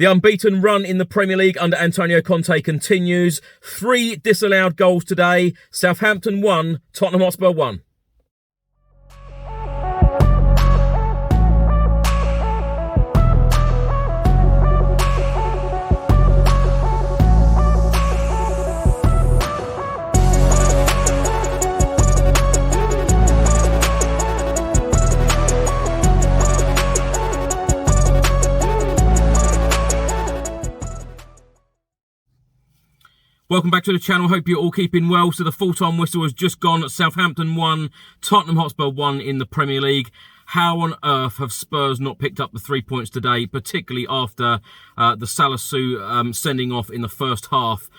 The unbeaten run in the Premier League under Antonio Conte continues. 3 disallowed goals today. Southampton 1, Tottenham Hotspur 1. Welcome back to the channel. Hope you're all keeping well. So the full-time whistle has just gone. Southampton 1, Tottenham Hotspur 1 in the Premier League. How on earth have Spurs not picked up the 3 points today, particularly after the Salisu sending off in the first half?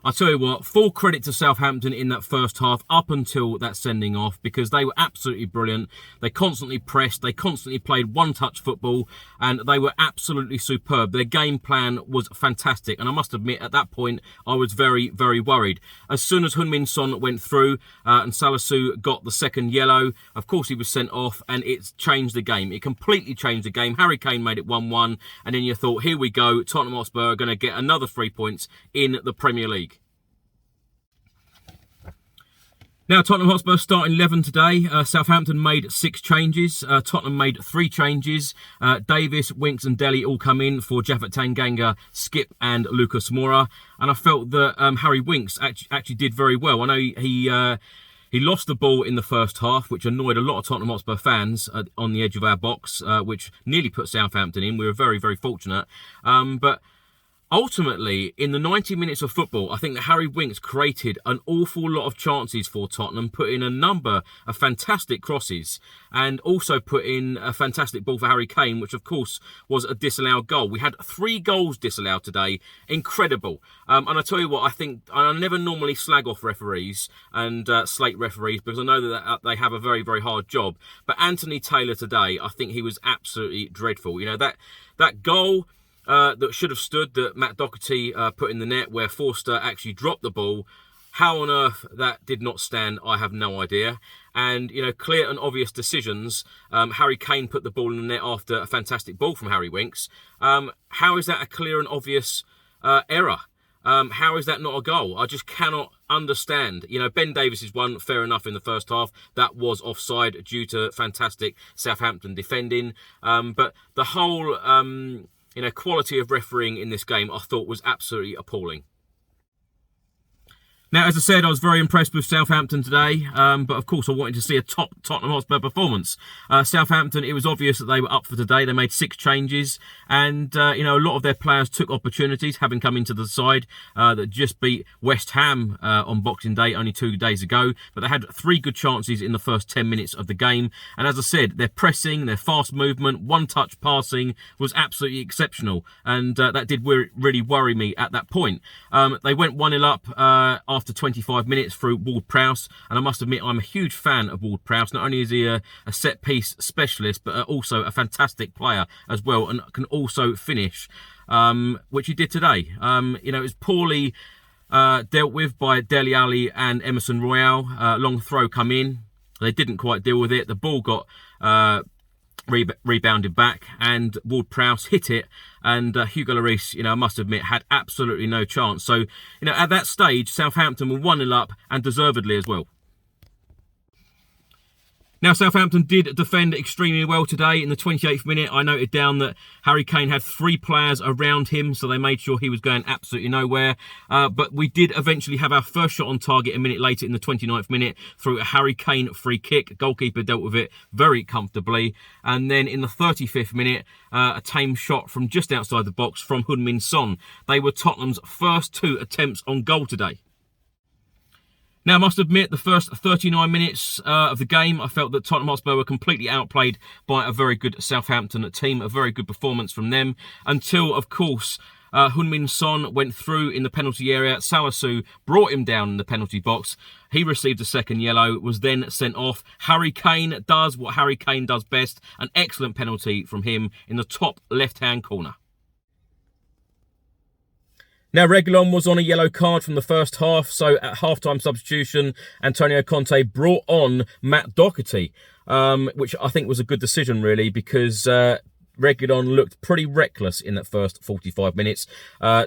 I tell you what, full credit to Southampton in that first half up until that sending off, because they were absolutely brilliant. They constantly pressed, they constantly played one-touch football, and they were absolutely superb. Their game plan was fantastic, and I must admit, at that point, I was very, very worried. As soon as Heung-min Son went through and Salisu got the second yellow, of course he was sent off, and it changed the game. It completely changed the game. Harry Kane made it 1-1, and then you thought, here we go, Tottenham Hotspur are going to get another 3 points in the Premier League. Now, Tottenham Hotspur starting 11 today. Southampton made 6 changes. Tottenham made 3 changes. Davis, Winks and Dele all come in for Japhet Tanganga, Skip and Lucas Moura. And I felt that Harry Winks actually did very well. I know he lost the ball in the first half, which annoyed a lot of Tottenham Hotspur fans on the edge of our box, which nearly put Southampton in. We were very, very fortunate. But ultimately, in the 90 minutes of football, I think that Harry Winks created an awful lot of chances for Tottenham, put in a number of fantastic crosses, and also put in a fantastic ball for Harry Kane, which of course was a disallowed goal. We had 3 goals disallowed today. Incredible. And I tell you what, I think I never normally slag off referees and slate referees, because I know that they have a very, very hard job. But Anthony Taylor today, I think he was absolutely dreadful. You know, that goal that should have stood, that Matt Doherty put in the net, where Forster actually dropped the ball. How on earth that did not stand, I have no idea. And, you know, clear and obvious decisions. Harry Kane put the ball in the net after a fantastic ball from Harry Winks. How is that a clear and obvious error? How is that not a goal? I just cannot understand. You know, Ben Davies's one, fair enough, in the first half. That was offside due to fantastic Southampton defending. But the whole quality of refereeing in this game, I thought, was absolutely appalling. Now, as I said, I was very impressed with Southampton today, but of course I wanted to see a top Tottenham Hotspur performance. Southampton, it was obvious that they were up for today. They made 6 changes, and a lot of their players took opportunities, having come into the side that just beat West Ham on Boxing Day only 2 days ago. But they had 3 good chances in the first 10 minutes of the game, and as I said, their pressing, their fast movement, one-touch passing was absolutely exceptional, and that did really worry me at that point. They went 1-0 up after 25 minutes through Ward-Prowse, and I must admit I'm a huge fan of Ward-Prowse. Not only is he a set-piece specialist, but also a fantastic player as well, and can also finish, which he did today. It was poorly dealt with by Dele Alli and Emerson Royale. Long throw come in, they didn't quite deal with it. The ball got rebounded back, and Ward-Prowse hit it, and Hugo Lloris, I must admit, had absolutely no chance. So, at that stage, Southampton were 1-0 up, and deservedly as well. Now, Southampton did defend extremely well today. In the 28th minute, I noted down that Harry Kane had 3 players around him, so they made sure he was going absolutely nowhere. But we did eventually have our first shot on target a minute later in the 29th minute through a Harry Kane free kick. Goalkeeper dealt with it very comfortably. And then in the 35th minute, a tame shot from just outside the box from Heung-min Son. They were Tottenham's first 2 attempts on goal today. Now, I must admit, the first 39 minutes of the game, I felt that Tottenham Hotspur were completely outplayed by a very good Southampton team, a very good performance from them, until, of course, Heung-min Son went through in the penalty area. Salisu brought him down in the penalty box. He received a second yellow, was then sent off. Harry Kane does what Harry Kane does best, an excellent penalty from him in the top left-hand corner. Now, Reguilon was on a yellow card from the first half, so at half-time substitution, Antonio Conte brought on Matt Doherty, which I think was a good decision, really, because Reguilon looked pretty reckless in that first 45 minutes.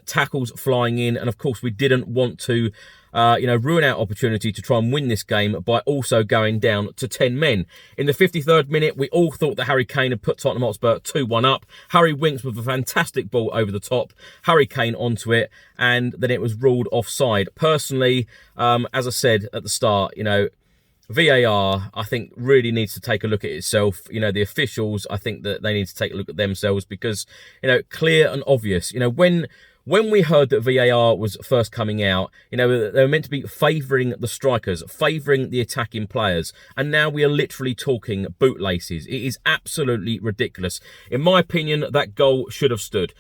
Tackles flying in, and of course we didn't want to ruin our opportunity to try and win this game by also going down to 10 men. In the 53rd minute, we all thought that Harry Kane had put Tottenham Hotspur 2-1 up. Harry Winks with a fantastic ball over the top. Harry Kane onto it, and then it was ruled offside. Personally, as I said at the start, VAR, I think, really needs to take a look at itself. The officials, I think that they need to take a look at themselves because, clear and obvious. When we heard that VAR was first coming out, they were meant to be favouring the strikers, favouring the attacking players. And now we are literally talking bootlaces. It is absolutely ridiculous. In my opinion, that goal should have stood.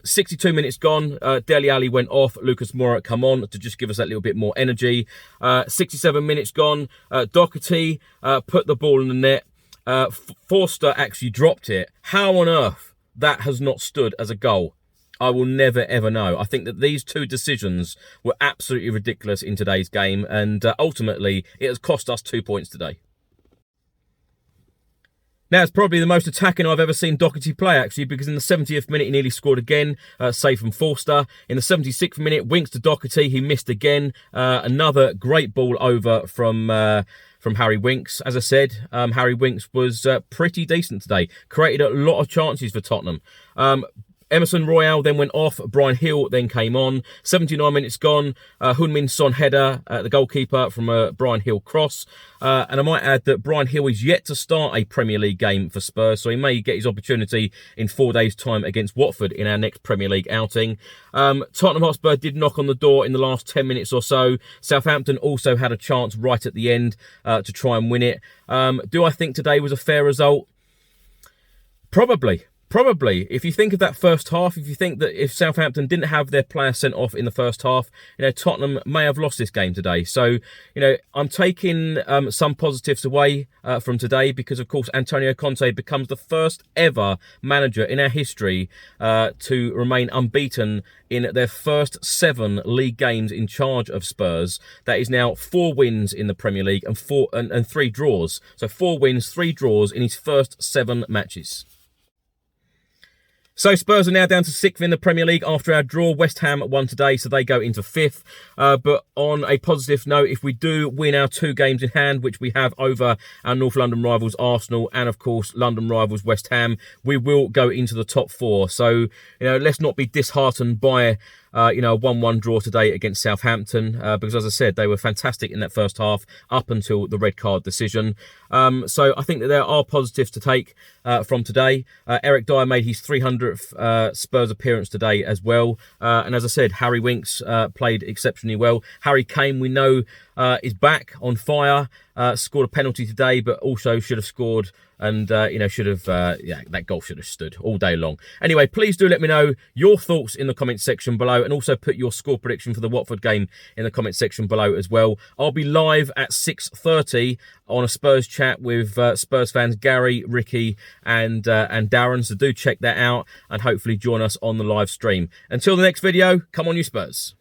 62 minutes gone, Dele Alli went off, Lucas Moura come on to just give us that little bit more energy. 67 minutes gone, Doherty put the ball in the net. Forster actually dropped it. How on earth that has not stood as a goal? I will never, ever know. I think that these two decisions were absolutely ridiculous in today's game, and ultimately, it has cost us 2 points today. Now, it's probably the most attacking I've ever seen Doherty play, actually, because in the 70th minute, he nearly scored again, save from Forster. In the 76th minute, Winks to Doherty, he missed again. Another great ball over from Harry Winks. As I said, Harry Winks was pretty decent today. Created a lot of chances for Tottenham. Emerson Royale then went off. Brian Hill then came on. 79 minutes gone. Heung-min Son header, the goalkeeper, from a Brian Hill cross. And I might add that Brian Hill is yet to start a Premier League game for Spurs, so he may get his opportunity in 4 days' time against Watford in our next Premier League outing. Tottenham Hotspur did knock on the door in the last 10 minutes or so. Southampton also had a chance right at the end to try and win it. Do I think today was a fair result? Probably. If you think of that first half, if you think that if Southampton didn't have their player sent off in the first half, Tottenham may have lost this game today. So, I'm taking some positives away from today because, of course, Antonio Conte becomes the first ever manager in our history to remain unbeaten in their first 7 league games in charge of Spurs. That is now 4 wins in the Premier League and 3 draws. So 4 wins, 3 draws in his first 7 matches. So Spurs are now down to 6th in the Premier League after our draw. West Ham won today, so they go into 5th. But on a positive note, if we do win our 2 games in hand, which we have over our North London rivals Arsenal and, of course, London rivals West Ham, we will go into the top 4. So, let's not be disheartened by a 1-1 draw today against Southampton because, as I said, they were fantastic in that first half up until the red card decision. So I think that there are positives to take from today. Eric Dyer made his 300th Spurs appearance today as well. And as I said, Harry Winks played exceptionally well. Harry Kane, we know, is back on fire. Scored a penalty today, but also should have scored and, that goal should have stood all day long. Anyway, please do let me know your thoughts in the comments section below and also put your score prediction for the Watford game in the comments section below as well. I'll be live at 6:30 on a Spurs chat with Spurs fans Gary, Ricky and Darren, so do check that out and hopefully join us on the live stream. Until the next video, come on you Spurs.